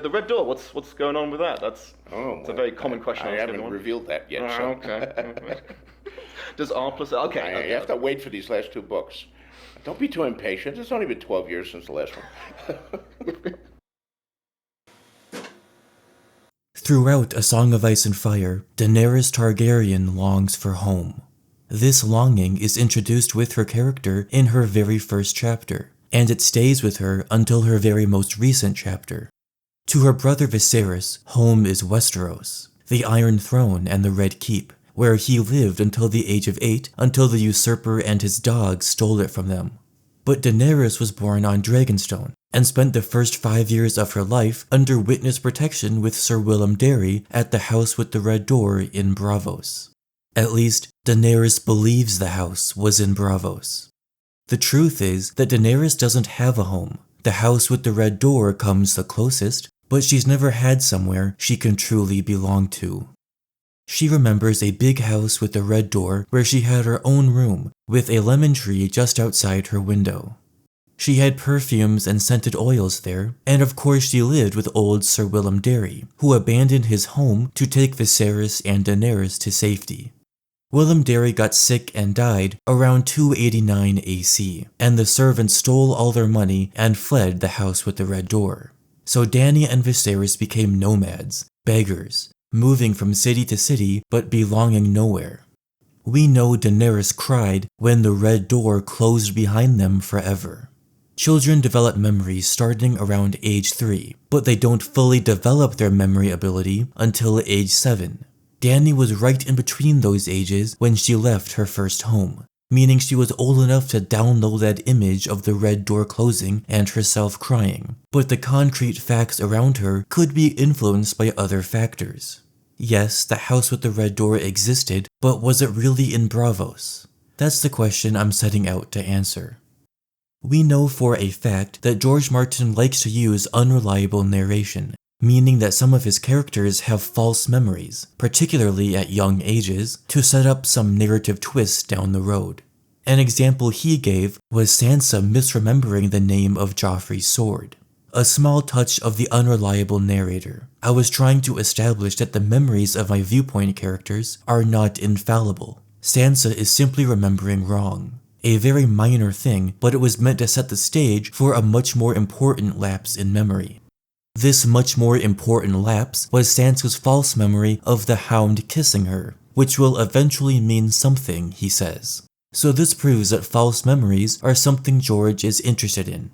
the Red Door. What's going on with that? It's a very common question. I haven't revealed that yet. So. Okay. Does R plus okay? You have to wait for these last two books. Don't be too impatient. It's only been 12 years since the last one. Throughout A Song of Ice and Fire, Daenerys Targaryen longs for home. This longing is introduced with her character in her very first chapter, and it stays with her until her very most recent chapter. To her brother Viserys, home is Westeros, the Iron Throne and the Red Keep, where he lived until the age of 8 until the usurper and his dogs stole it from them. But Daenerys was born on Dragonstone, and spent the first 5 years of her life under witness protection with Sir Willem Darry at the House with the Red Door in Braavos. At least, Daenerys believes the house was in Braavos. The truth is that Daenerys doesn't have a home. The House with the Red Door comes the closest, but she's never had somewhere she can truly belong to. She remembers a big house with a red door where she had her own room, with a lemon tree just outside her window. She had perfumes and scented oils there, and of course she lived with old Sir Willem Darry, who abandoned his home to take Viserys and Daenerys to safety. Willem Darry got sick and died around 289 AC, and the servants stole all their money and fled the House with the Red Door. So Dany and Viserys became nomads, beggars, moving from city to city but belonging nowhere. We know Daenerys cried when the Red Door closed behind them forever. Children develop memories starting around age 3, but they don't fully develop their memory ability until age 7. Dany was right in between those ages when she left her first home, meaning she was old enough to download that image of the Red Door closing and herself crying, but the concrete facts around her could be influenced by other factors. Yes, the House with the Red Door existed, but was it really in Braavos? That's the question I'm setting out to answer. We know for a fact that George Martin likes to use unreliable narration, meaning that some of his characters have false memories, particularly at young ages, to set up some narrative twists down the road. An example he gave was Sansa misremembering the name of Joffrey's sword. A small touch of the unreliable narrator. I was trying to establish that the memories of my viewpoint characters are not infallible. Sansa is simply remembering wrong. A very minor thing, but it was meant to set the stage for a much more important lapse in memory. This much more important lapse was Sansa's false memory of the Hound kissing her, which will eventually mean something, he says. So this proves that false memories are something George is interested in.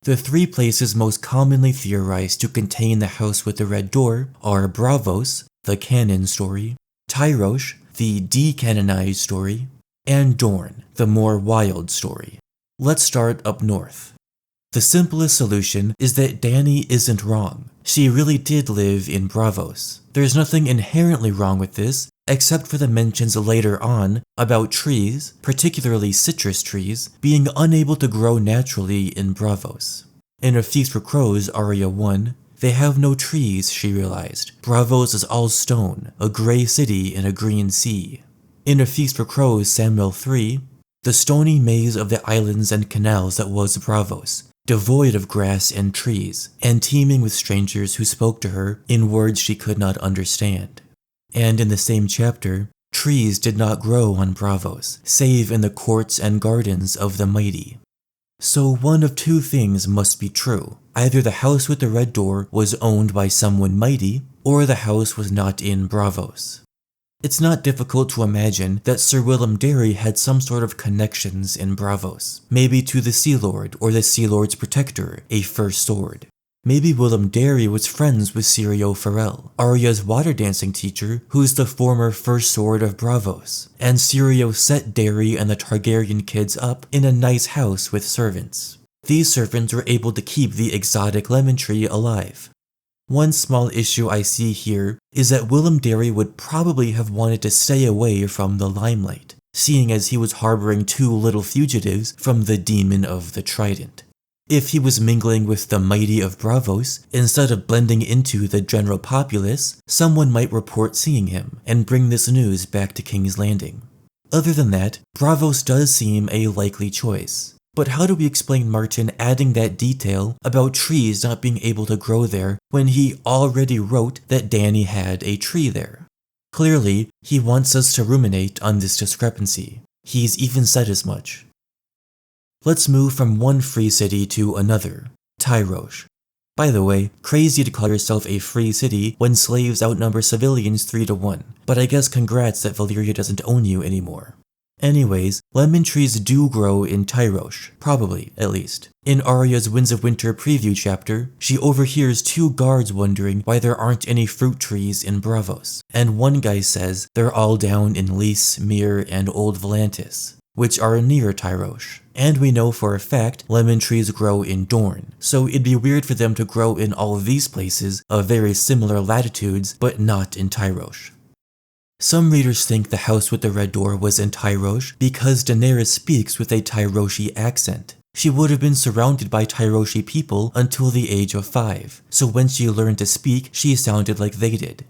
The 3 places most commonly theorized to contain the House with the Red Door are Braavos, the canon story, Tyrosh, the decanonized story, and Dorne, the more wild story. Let's start up north. The simplest solution is that Dany isn't wrong. She really did live in Braavos. There's nothing inherently wrong with this, except for the mentions later on about trees, particularly citrus trees, being unable to grow naturally in Braavos. In A Feast for Crows, Arya 1, they have no trees, she realized. Braavos is all stone, a grey city in a green sea. In A Feast for Crows, Samuel 3, the stony maze of the islands and canals that was Braavos, devoid of grass and trees, and teeming with strangers who spoke to her in words she could not understand. And in the same chapter, trees did not grow on Braavos, save in the courts and gardens of the mighty. So one of 2 things must be true. Either the House with the Red Door was owned by someone mighty, or the house was not in Braavos. It's not difficult to imagine that Sir Willem Darry had some sort of connections in Braavos, maybe to the Sea Lord or the Sea Lord's protector, a First Sword. Maybe Willem Darry was friends with Syrio Forel, Arya's water dancing teacher, who's the former First Sword of Braavos, and Syrio set Darry and the Targaryen kids up in a nice house with servants. These servants were able to keep the exotic lemon tree alive. One small issue I see here is that Willem Darry would probably have wanted to stay away from the limelight, seeing as he was harboring 2 little fugitives from the Demon of the Trident. If he was mingling with the mighty of Braavos, instead of blending into the general populace, someone might report seeing him and bring this news back to King's Landing. Other than that, Braavos does seem a likely choice. But how do we explain Martin adding that detail about trees not being able to grow there when he already wrote that Dany had a tree there? Clearly, he wants us to ruminate on this discrepancy. He's even said as much. Let's move from one free city to another, Tyrosh. By the way, crazy to call yourself a free city when slaves outnumber civilians 3-1, but I guess congrats that Valyria doesn't own you anymore. Anyways, lemon trees do grow in Tyrosh, probably, at least. In Arya's Winds of Winter preview chapter, she overhears two guards wondering why there aren't any fruit trees in Braavos, and one guy says they're all down in Lys, Myr, and Old Volantis, which are near Tyrosh. And we know for a fact lemon trees grow in Dorne, so it'd be weird for them to grow in all of these places of very similar latitudes, but not in Tyrosh. Some readers think the house with the red door was in Tyrosh because Daenerys speaks with a Tyroshi accent. She would have been surrounded by Tyroshi people until the age of 5, so when she learned to speak, she sounded like they did.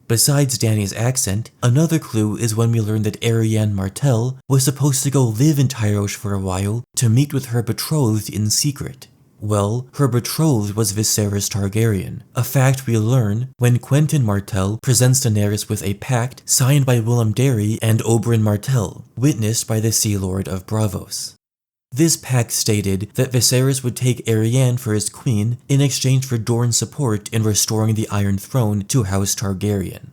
Besides Dany's accent, another clue is when we learn that Arianne Martell was supposed to go live in Tyrosh for a while to meet with her betrothed in secret. Well, her betrothed was Viserys Targaryen, a fact we learn when Quentyn Martell presents Daenerys with a pact signed by Willem Darry and Oberyn Martell, witnessed by the Sea Lord of Braavos. This pact stated that Viserys would take Arianne for his queen in exchange for Dorne's support in restoring the Iron Throne to House Targaryen.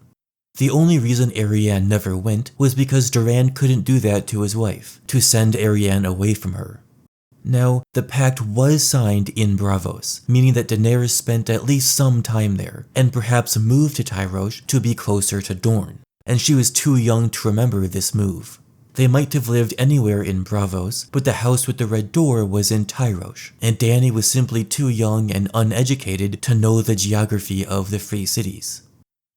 The only reason Arianne never went was because Doran couldn't do that to his wife, to send Arianne away from her. Now, the pact was signed in Braavos, meaning that Daenerys spent at least some time there, and perhaps moved to Tyrosh to be closer to Dorne, and she was too young to remember this move. They might have lived anywhere in Braavos, but the house with the red door was in Tyrosh, and Dany was simply too young and uneducated to know the geography of the Free Cities.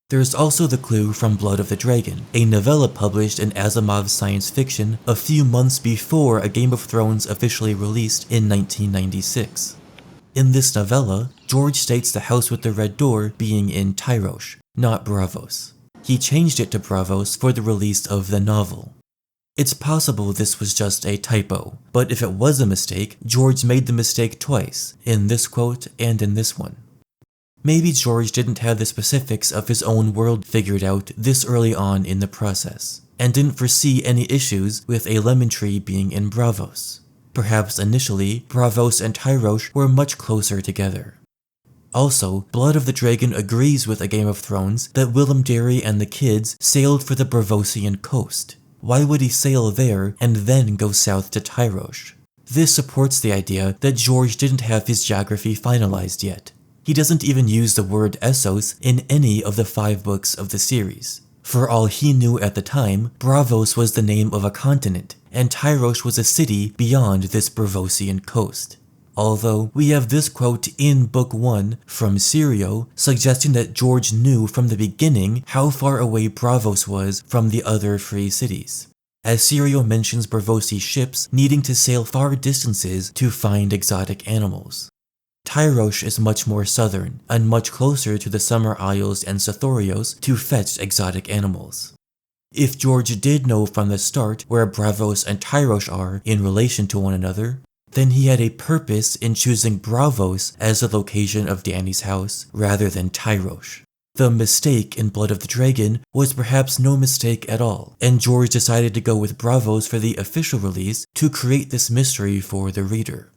There's also the clue from Blood of the Dragon, a novella published in Asimov's science fiction a few months before A Game of Thrones officially released in 1996. In this novella, George states the house with the red door being in Tyrosh, not Braavos. He changed it to Braavos for the release of the novel. It's possible this was just a typo, but if it was a mistake, George made the mistake twice, in this quote and in this one. Maybe George didn't have the specifics of his own world figured out this early on in the process, and didn't foresee any issues with a lemon tree being in Braavos. Perhaps initially, Braavos and Tyrosh were much closer together. Also, Blood of the Dragon agrees with A Game of Thrones that Willem Darry and the kids sailed for the Braavosian coast. Why would he sail there and then go south to Tyrosh? This supports the idea that George didn't have his geography finalized yet. He doesn't even use the word Essos in any of the 5 books of the series. For all he knew at the time, Braavos was the name of a continent, and Tyrosh was a city beyond this Braavosian coast. Although, we have this quote in Book 1 from Syrio suggesting that George knew from the beginning how far away Braavos was from the other free cities, as Syrio mentions Braavosi ships needing to sail far distances to find exotic animals. Tyrosh is much more southern, and much closer to the Summer Isles and Sothorios to fetch exotic animals. If George did know from the start where Braavos and Tyrosh are in relation to one another, then he had a purpose in choosing Braavos as the location of Dany's house rather than Tyrosh. The mistake in Blood of the Dragon was perhaps no mistake at all, and George decided to go with Braavos for the official release to create this mystery for the reader.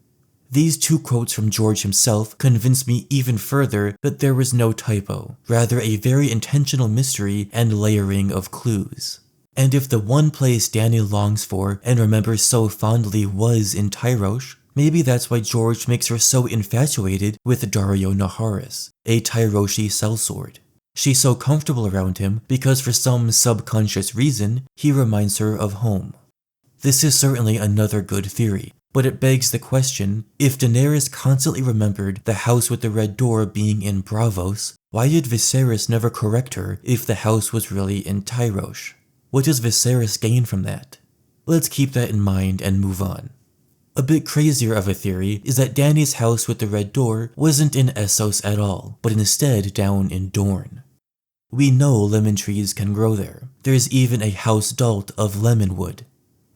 These 2 quotes from George himself convinced me even further that there was no typo, rather a very intentional mystery and layering of clues. And if the one place Dany longs for and remembers so fondly was in Tyrosh, maybe that's why George makes her so infatuated with Daario Naharis, a Tyroshi sellsword. She's so comfortable around him because for some subconscious reason, he reminds her of home. This is certainly another good theory, but it begs the question, if Daenerys constantly remembered the house with the red door being in Braavos, why did Viserys never correct her if the house was really in Tyrosh? What does Viserys gain from that? Let's keep that in mind and move on. A bit crazier of a theory is that Dany's house with the red door wasn't in Essos at all, but instead down in Dorne. We know lemon trees can grow there. There's even a house dalt of lemon wood.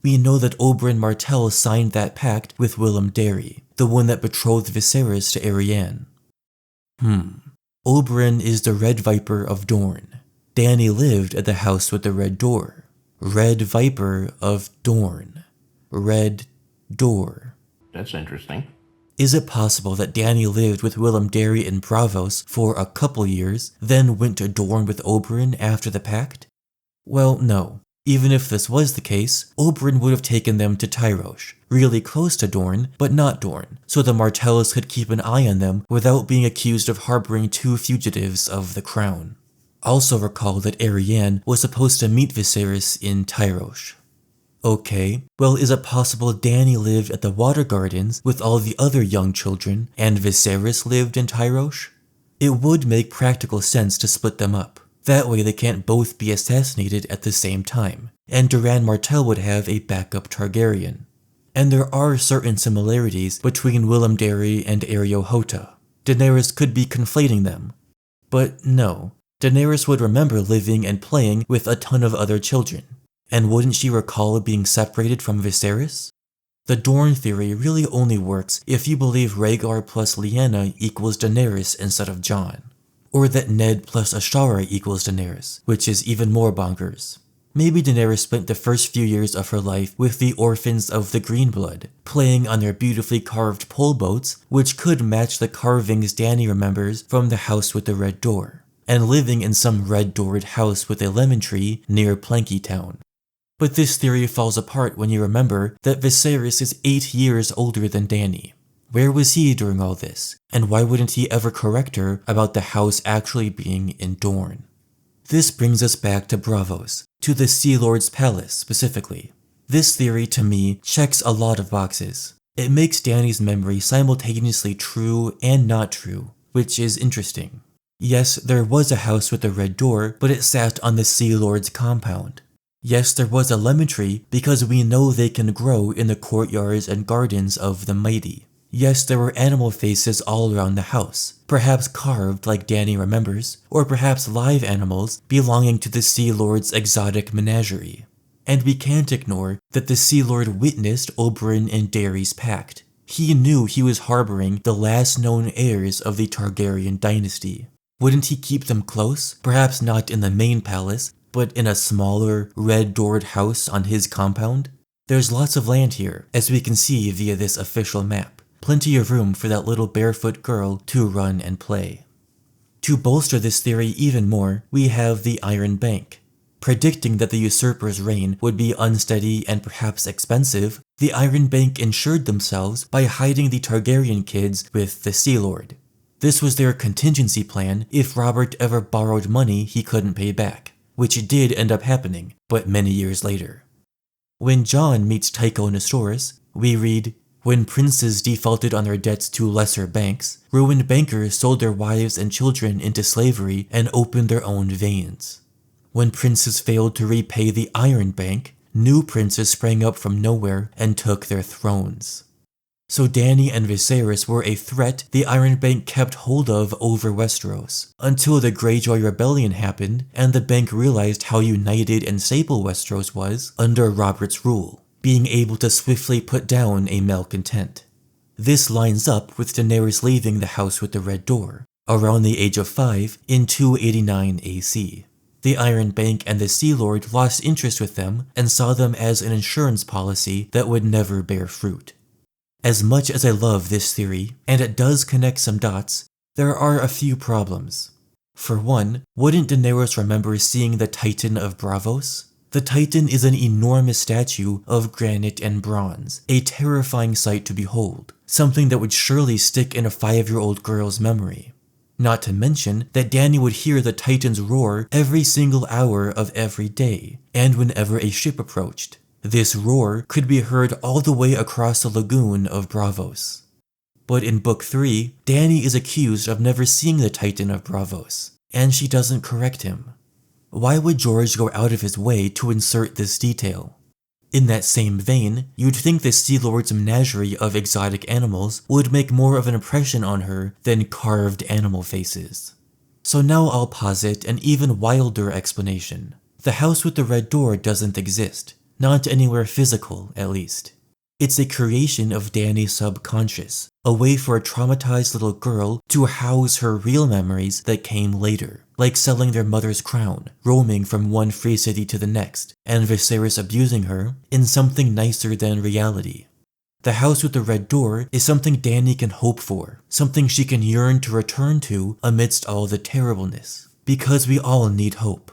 We know that Oberyn Martell signed that pact with Willem Darry, the one that betrothed Viserys to Arianne. Oberyn is the Red Viper of Dorne. Dany lived at the house with the red door. Red Viper of Dorne. Red Door. That's interesting. Is it possible that Dany lived with Willem Darry in Braavos for a couple years, then went to Dorne with Oberyn after the pact? Well, no. Even if this was the case, Oberyn would have taken them to Tyrosh, really close to Dorne, but not Dorne, so the Martells could keep an eye on them without being accused of harboring two fugitives of the crown. Also recall that Arianne was supposed to meet Viserys in Tyrosh. Okay, well, is it possible Dany lived at the Water Gardens with all the other young children, and Viserys lived in Tyrosh? It would make practical sense to split them up. That way they can't both be assassinated at the same time, and Doran Martell would have a backup Targaryen. And there are certain similarities between Willem Darry and Ariohota. Daenerys could be conflating them. But no, Daenerys would remember living and playing with a ton of other children. And wouldn't she recall being separated from Viserys? The Dorne theory really only works if you believe Rhaegar plus Lyanna equals Daenerys instead of Jon. Or that Ned plus Ashara equals Daenerys, which is even more bonkers. Maybe Daenerys spent the first few years of her life with the orphans of the Greenblood, playing on their beautifully carved pole boats, which could match the carvings Dany remembers from the house with the red door, and living in some red-doored house with a lemon tree near Planky Town. But this theory falls apart when you remember that Viserys is 8 years older than Dany. Where was he during all this, and why wouldn't he ever correct her about the house actually being in Dorne? This brings us back to Braavos, to the Sea Lord's palace specifically. This theory, to me, checks a lot of boxes. It makes Dany's memory simultaneously true and not true, which is interesting. Yes, there was a house with a red door, but it sat on the Sea Lord's compound. Yes, there was a lemon tree because we know they can grow in the courtyards and gardens of the mighty. Yes, there were animal faces all around the house, perhaps carved like Dany remembers, or perhaps live animals belonging to the Sea Lord's exotic menagerie. And we can't ignore that the Sea Lord witnessed Oberyn and Darry's pact. He knew he was harboring the last known heirs of the Targaryen dynasty. Wouldn't he keep them close? Perhaps not in the main palace, but in a smaller, red-doored house on his compound? There's lots of land here, as we can see via this official map. Plenty of room for that little barefoot girl to run and play. To bolster this theory even more, we have the Iron Bank. Predicting that the usurper's reign would be unsteady and perhaps expensive, the Iron Bank insured themselves by hiding the Targaryen kids with the Sea Lord. This was their contingency plan if Robert ever borrowed money he couldn't pay back, which did end up happening, but many years later. When Jon meets Tycho Nestoris, we read, "When princes defaulted on their debts to lesser banks, ruined bankers sold their wives and children into slavery and opened their own veins. When princes failed to repay the Iron Bank, new princes sprang up from nowhere and took their thrones." So Dany and Viserys were a threat the Iron Bank kept hold of over Westeros, until the Greyjoy Rebellion happened and the bank realized how united and stable Westeros was under Robert's rule, being able to swiftly put down a malcontent. This lines up with Daenerys leaving the house with the red door, around the age of 5 in 289 AC. The Iron Bank and the Sea Lord lost interest with them and saw them as an insurance policy that would never bear fruit. As much as I love this theory, and it does connect some dots, there are a few problems. For one, wouldn't Daenerys remember seeing the Titan of Braavos? The Titan is an enormous statue of granite and bronze, a terrifying sight to behold, something that would surely stick in a 5-year-old girl's memory. Not to mention that Dany would hear the Titan's roar every single hour of every day, and whenever a ship approached. This roar could be heard all the way across the lagoon of Braavos. But in Book 3, Dany is accused of never seeing the Titan of Braavos, and she doesn't correct him. Why would George go out of his way to insert this detail? In that same vein, you'd think the Sea Lord's menagerie of exotic animals would make more of an impression on her than carved animal faces. So now I'll posit an even wilder explanation. The house with the red door doesn't exist. Not anywhere physical, at least. It's a creation of Dany's subconscious, a way for a traumatized little girl to house her real memories that came later, like selling their mother's crown, roaming from one free city to the next, and Viserys abusing her in something nicer than reality. The house with the red door is something Dany can hope for, something she can yearn to return to amidst all the terribleness, because we all need hope.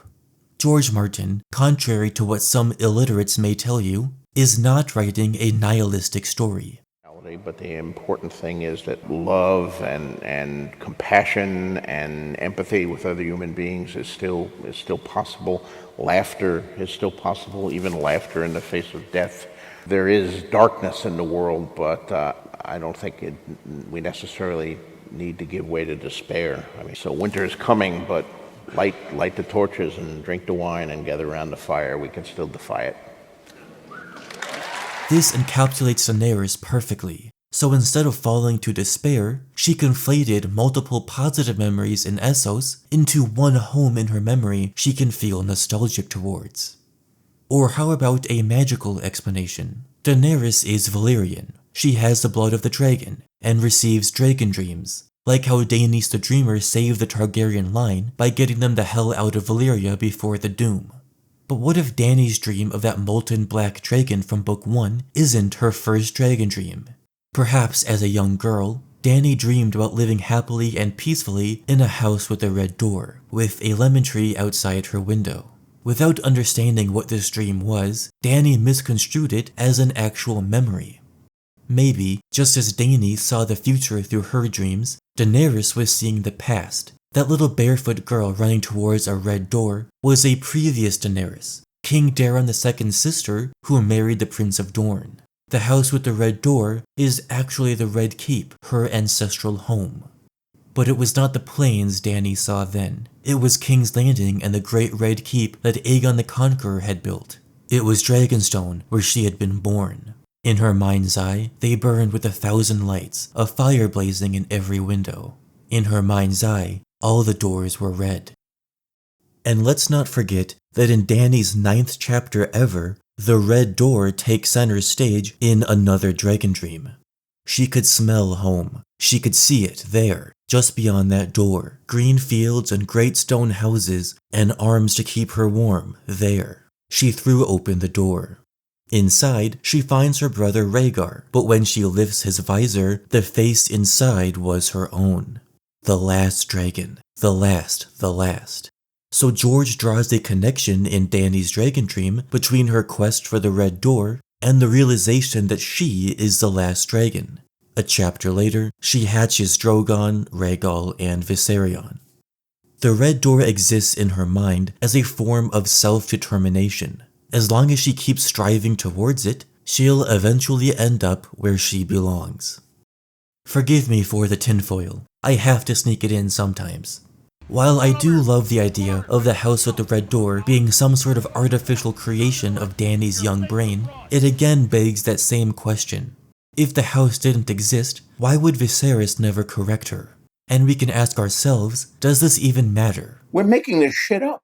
George Martin, contrary to what some illiterates may tell you, is not writing a nihilistic story. But the important thing is that love and compassion and empathy with other human beings is still possible. Laughter is still possible, even laughter in the face of death. There is darkness in the world, but I don't think we necessarily need to give way to despair. So winter is coming, but light the torches and drink the wine and gather around the fire. We can still defy it. This encapsulates Daenerys perfectly. So instead of falling to despair, she conflated multiple positive memories in Essos into one home in her memory she can feel nostalgic towards. Or how about a magical explanation? Daenerys is Valyrian. She has the blood of the dragon and receives dragon dreams, like how Daenerys the Dreamer saved the Targaryen line by getting them the hell out of Valyria before the Doom. But what if Dany's dream of that molten black dragon from Book 1 isn't her first dragon dream? Perhaps as a young girl, Dany dreamed about living happily and peacefully in a house with a red door, with a lemon tree outside her window. Without understanding what this dream was, Dany misconstrued it as an actual memory. Maybe, just as Dany saw the future through her dreams, Daenerys was seeing the past. That little barefoot girl running towards a red door was a previous Daenerys, King Daeron II's sister who married the Prince of Dorne. The house with the red door is actually the Red Keep, her ancestral home. But it was not the plains Dany saw then. It was King's Landing and the Great Red Keep that Aegon the Conqueror had built. It was Dragonstone, where she had been born. In her mind's eye, they burned with 1,000 lights, a fire blazing in every window. In her mind's eye, all the doors were red. And let's not forget that in Dany's 9th chapter ever, the red door takes center stage in another dragon dream. She could smell home. She could see it there, just beyond that door. Green fields and great stone houses, and arms to keep her warm there. She threw open the door. Inside, she finds her brother Rhaegar, but when she lifts his visor, the face inside was her own. The last dragon. The last. So George draws a connection in Dany's dragon dream between her quest for the red door and the realization that she is the last dragon. A chapter later, she hatches Drogon, Rhaegal, and Viserion. The red door exists in her mind as a form of self-determination. As long as she keeps striving towards it, she'll eventually end up where she belongs. Forgive me for the tinfoil. I have to sneak it in sometimes. While I do love the idea of the house with the red door being some sort of artificial creation of Dany's young brain, it again begs that same question. If the house didn't exist, why would Viserys never correct her? And we can ask ourselves, does this even matter? We're making this shit up.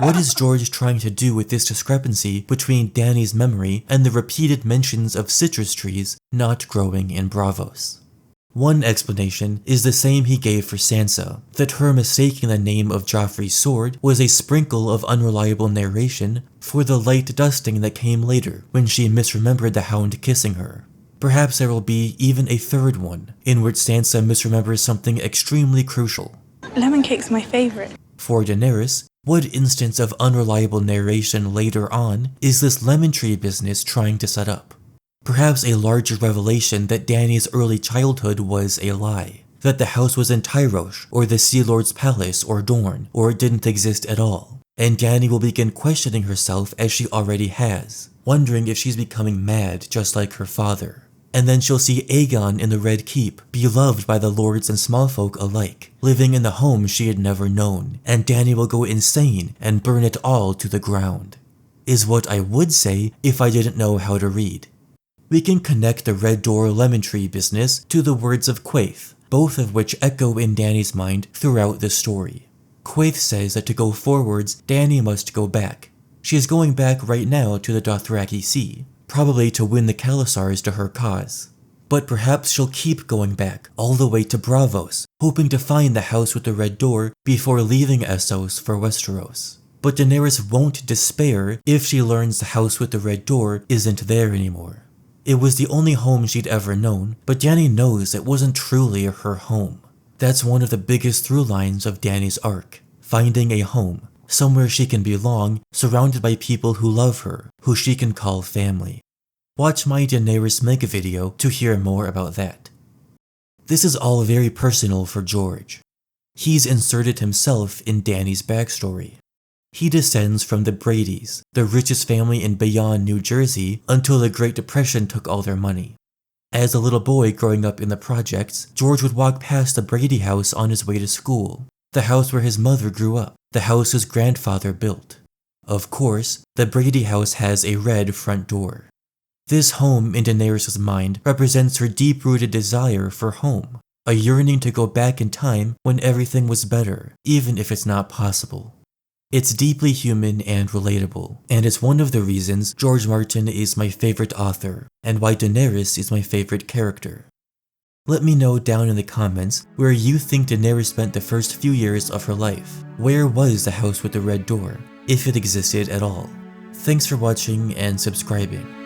What is George trying to do with this discrepancy between Dany's memory and the repeated mentions of citrus trees not growing in Braavos? One explanation is the same he gave for Sansa, that her mistaking the name of Joffrey's sword was a sprinkle of unreliable narration for the light dusting that came later when she misremembered the Hound kissing her. Perhaps there will be even a third one, in which Sansa misremembers something extremely crucial. Lemon cake's my favorite. For Daenerys, what instance of unreliable narration later on is this lemon tree business trying to set up? Perhaps a larger revelation that Dany's early childhood was a lie, that the house was in Tyrosh, or the Sea Lord's palace, or Dorne, or it didn't exist at all. And Dany will begin questioning herself as she already has, wondering if she's becoming mad just like her father. And then she'll see Aegon in the Red Keep, beloved by the lords and smallfolk alike, living in the home she had never known, and Dany will go insane and burn it all to the ground. Is what I would say if I didn't know how to read. We can connect the Red Door Lemon Tree business to the words of Quaithe, both of which echo in Dany's mind throughout the story. Quaithe says that to go forwards, Dany must go back. She is going back right now to the Dothraki Sea, probably to win the Khalasars to her cause. But perhaps she'll keep going back, all the way to Braavos, hoping to find the house with the red door before leaving Essos for Westeros. But Daenerys won't despair if she learns the house with the red door isn't there anymore. It was the only home she'd ever known, but Dany knows it wasn't truly her home. That's one of the biggest through lines of Dany's arc, finding a home, somewhere she can belong, surrounded by people who love her, who she can call family. Watch my Daenerys Mega video to hear more about that. This is all very personal for George. He's inserted himself in Dany's backstory. He descends from the Bradys, the richest family in Bayonne, New Jersey, until the Great Depression took all their money. As a little boy growing up in the projects, George would walk past the Brady house on his way to school, the house where his mother grew up, the house his grandfather built. Of course, the Brady house has a red front door. This home in Daenerys' mind represents her deep-rooted desire for home, a yearning to go back in time when everything was better, even if it's not possible. It's deeply human and relatable, and it's one of the reasons George Martin is my favorite author, and why Daenerys is my favorite character. Let me know down in the comments where you think Daenerys spent the first few years of her life. Where was the house with the red door, if it existed at all? Thanks for watching and subscribing.